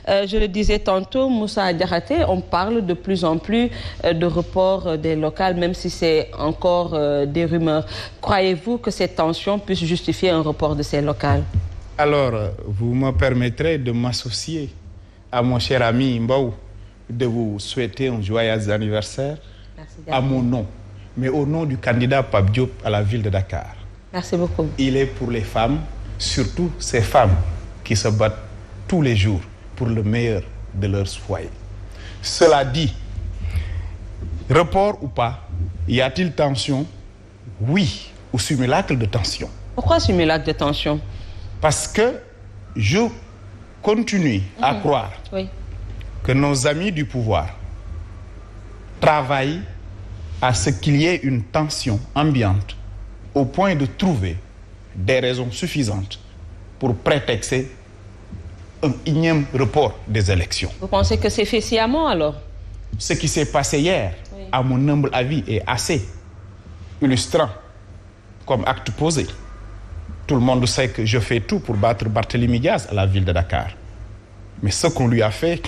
Je le disais tantôt, Moussa Diakhaté, on parle de plus en plus de report des locales, même si c'est encore des rumeurs. Croyez-vous que cette tension puisse justifier un report de ces locales? Alors, vous me permettrez de m'associer à mon cher ami Mbaou, de vous souhaiter un joyeux anniversaire. Merci, à mon nom, mais au nom du candidat Pape Diop à la ville de Dakar. Merci beaucoup. Il est pour les femmes, surtout ces femmes qui se battent tous les jours pour le meilleur de leur foyer. Cela dit, report ou pas, y a-t-il tension? Oui, ou simulacre de tension. Pourquoi simulacre de tension? Parce que je continue à croire que nos amis du pouvoir travaillent à ce qu'il y ait une tension ambiante au point de trouver des raisons suffisantes pour prétexter un énième report des élections. Vous pensez que c'est fait sciemment alors? Ce qui s'est passé hier, à mon humble avis, est assez illustrant comme acte posé. Tout le monde sait que je fais tout pour battre Barthélémy Diaz à la ville de Dakar. Mais ce qu'on lui a fait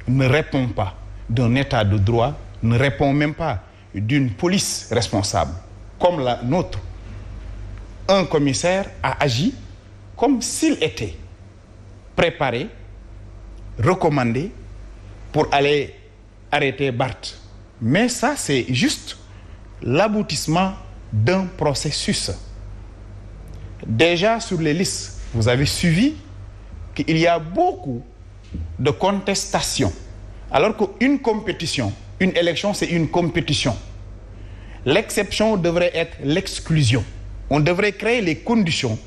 ne répond pas d'un état de droit, ne répond même pas d'une police responsable, comme la nôtre. Un commissaire a agi comme s'il était préparé, recommandé pour aller arrêter Barth. Mais ça, c'est juste l'aboutissement d'un processus. Déjà sur les listes, vous avez suivi qu'il y a beaucoup de contestations. Alors qu'une compétition, une élection, c'est une compétition. L'exception devrait être l'exclusion. On devrait créer les conditions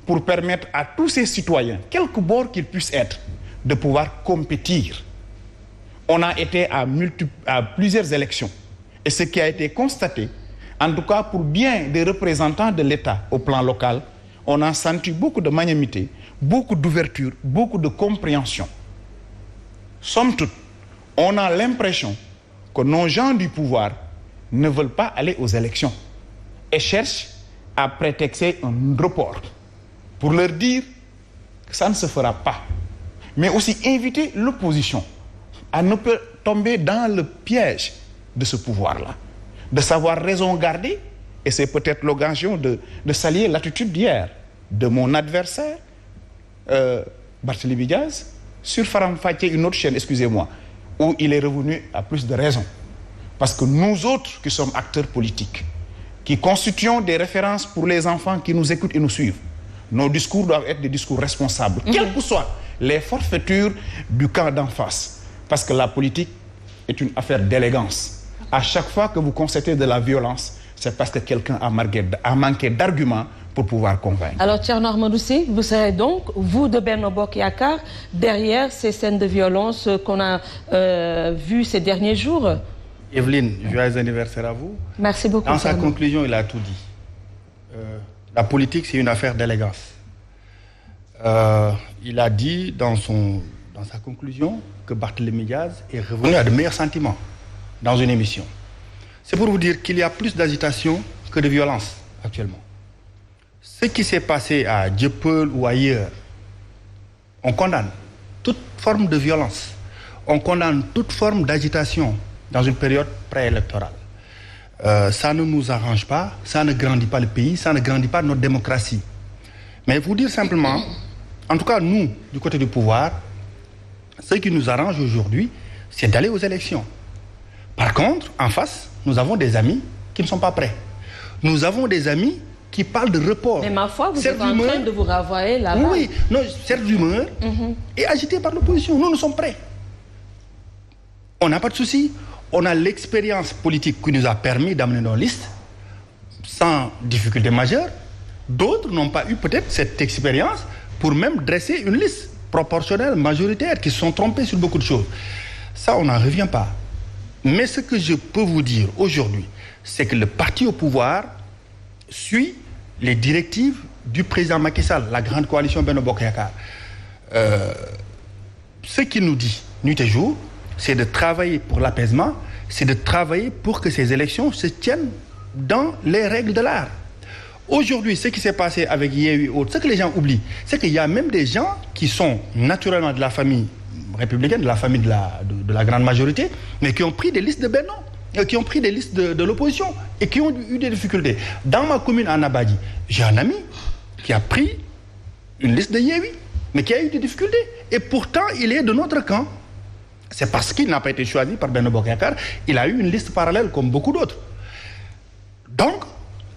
pour permettre à tous ces citoyens, quelque bord qu'ils puissent être, de pouvoir compétir. On a été à plusieurs élections. Et ce qui a été constaté, en tout cas pour bien des représentants de l'État au plan local, on a senti beaucoup de magnanimité, beaucoup d'ouverture, beaucoup de compréhension. Somme toute, on a l'impression que nos gens du pouvoir ne veulent pas aller aux élections et cherchent à prétexter un report pour leur dire que ça ne se fera pas. Mais aussi inviter l'opposition à ne pas tomber dans le piège de ce pouvoir-là, de savoir raison garder, et c'est peut-être l'occasion de saluer l'attitude d'hier de mon adversaire, Barthélémy Diaz, sur Faram Faké, une autre chaîne, excusez-moi, où il est revenu à plus de raison. Parce que nous autres qui sommes acteurs politiques, qui constituons des références pour les enfants qui nous écoutent et nous suivent, nos discours doivent être des discours responsables, quelles que soient les forfaitures du camp d'en face. Parce que la politique est une affaire d'élégance. À chaque fois que vous constatez de la violence, c'est parce que quelqu'un a manqué d'arguments pour pouvoir convaincre. Alors, Thierno Ahmadou Sy, vous serez donc, vous de Benno Bokk Yakaar, derrière ces scènes de violence qu'on a vues ces derniers jours? Evelyne, joyeux anniversaire à vous. Merci beaucoup. Dans sa conclusion, il a tout dit. La politique, c'est une affaire d'élégance. Il a dit dans sa conclusion que Barthélémy Diaz est revenu à de meilleurs sentiments dans une émission. C'est pour vous dire qu'il y a plus d'agitation que de violence actuellement. Ce qui s'est passé à Dieuppeul ou ailleurs, on condamne toute forme de violence. On condamne toute forme d'agitation dans une période préélectorale. Ça ne nous arrange pas, ça ne grandit pas le pays, ça ne grandit pas notre démocratie. Mais vous dire simplement, en tout cas nous, du côté du pouvoir, ce qui nous arrange aujourd'hui, c'est d'aller aux élections. Par contre, en face, nous avons des amis qui ne sont pas prêts. Nous avons des amis qui parlent de report. Mais ma foi, vous êtes en train de vous renvoyer là-bas. Oui, non, cette rumeur est agitée par l'opposition. Nous sommes prêts. On n'a pas de souci. On a l'expérience politique qui nous a permis d'amener nos listes sans difficulté majeure. D'autres n'ont pas eu peut-être cette expérience pour même dresser une liste proportionnelle, majoritaire, qui se sont trompés sur beaucoup de choses. Ça, on n'en revient pas. Mais ce que je peux vous dire aujourd'hui, c'est que le parti au pouvoir suit les directives du président Macky Sall, la grande coalition Benno Bokk Yakaar. Ce qu'il nous dit, nuit et jour, c'est de travailler pour l'apaisement, c'est de travailler pour que ces élections se tiennent dans les règles de l'art. Aujourd'hui, ce qui s'est passé avec Yewwi et autres, ce que les gens oublient, c'est qu'il y a même des gens qui sont naturellement de la famille républicaine, de la famille de la grande majorité, mais qui ont pris des listes de Benno, qui ont pris des listes de l'opposition et qui ont eu des difficultés. Dans ma commune en Abadji, j'ai un ami qui a pris une liste de Yewwi, mais qui a eu des difficultés. Et pourtant, il est de notre camp. C'est parce qu'il n'a pas été choisi par Benno Bokk Yakaar, il a eu une liste parallèle comme beaucoup d'autres. Donc,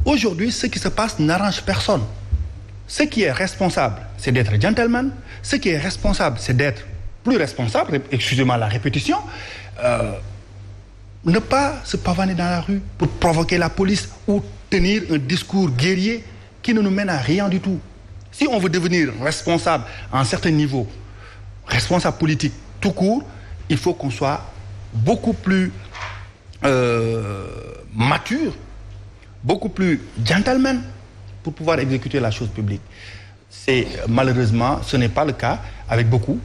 aujourd'hui, ce qui se passe n'arrange personne. Ce qui est responsable, c'est d'être gentleman. Ce qui est responsable, c'est d'être plus responsable, excusez-moi la répétition, ne pas se pavaner dans la rue pour provoquer la police ou tenir un discours guerrier qui ne nous mène à rien du tout. Si on veut devenir responsable à un certain niveau, responsable politique tout court, il faut qu'on soit beaucoup plus mature, beaucoup plus gentleman pour pouvoir exécuter la chose publique. Malheureusement, ce n'est pas le cas avec beaucoup.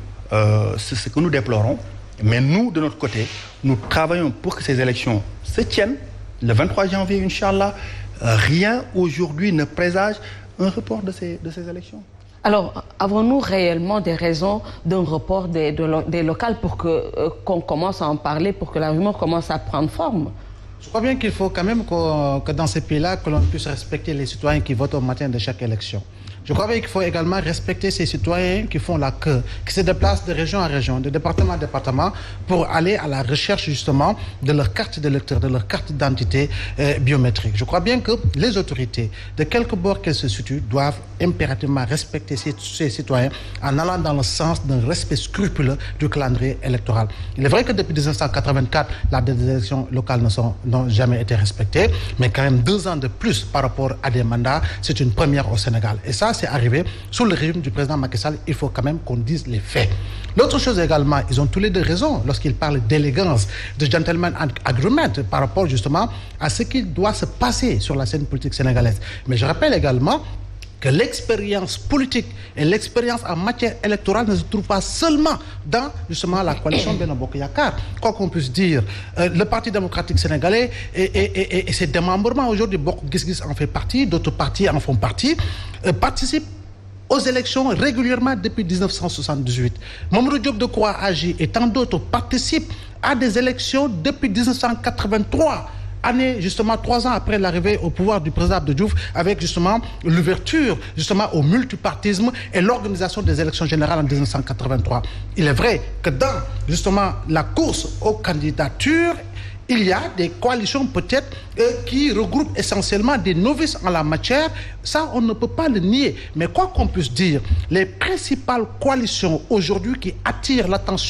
C'est ce que nous déplorons. Mais nous, de notre côté, nous travaillons pour que ces élections se tiennent le 23 janvier, Inch'Allah. Rien aujourd'hui ne présage un report de ces élections. Alors, avons-nous réellement des raisons d'un report des locales pour qu'on commence à en parler, pour que la rumeur commence à prendre forme? Je crois bien qu'il faut quand même que dans ces pays-là, que l'on puisse respecter les citoyens qui votent au matin de chaque élection. Je crois bien qu'il faut également respecter ces citoyens qui font la queue, qui se déplacent de région en région, de département en département, pour aller à la recherche justement de leur carte d'électeur, de leur carte d'identité biométrique. Je crois bien que les autorités, de quelque bord qu'elles se situent, doivent impérativement respecter ces citoyens en allant dans le sens d'un respect scrupuleux du calendrier électoral. Il est vrai que depuis 1984, la date des élections locales n'ont jamais été respectées, mais quand même 2 ans de plus par rapport à des mandats, c'est une première au Sénégal. Et ça, c'est arrivé sous le régime du président Macky Sall. Il faut quand même qu'on dise les faits. L'autre chose également, ils ont tous les deux raison lorsqu'ils parlent d'élégance, de gentleman agreement par rapport justement à ce qui doit se passer sur la scène politique sénégalaise. Mais je rappelle également que l'expérience politique et l'expérience en matière électorale ne se trouvent pas seulement dans justement la coalition Benno Bokk Yakaar. Quoi qu'on puisse dire, le Parti démocratique sénégalais et ses démembrements aujourd'hui, Bokk Gis Gis en fait partie, d'autres partis en font partie, participent aux élections régulièrement depuis 1978. Mamadou Diop Decroix AJ et tant d'autres participent à des élections depuis 1983. Année, justement, 3 ans après l'arrivée au pouvoir du président Abdou Diouf, avec justement l'ouverture justement au multipartisme et l'organisation des élections générales en 1983. Il est vrai que dans justement la course aux candidatures, il y a des coalitions peut-être qui regroupent essentiellement des novices en la matière. Ça, on ne peut pas le nier. Mais quoi qu'on puisse dire, les principales coalitions aujourd'hui qui attirent l'attention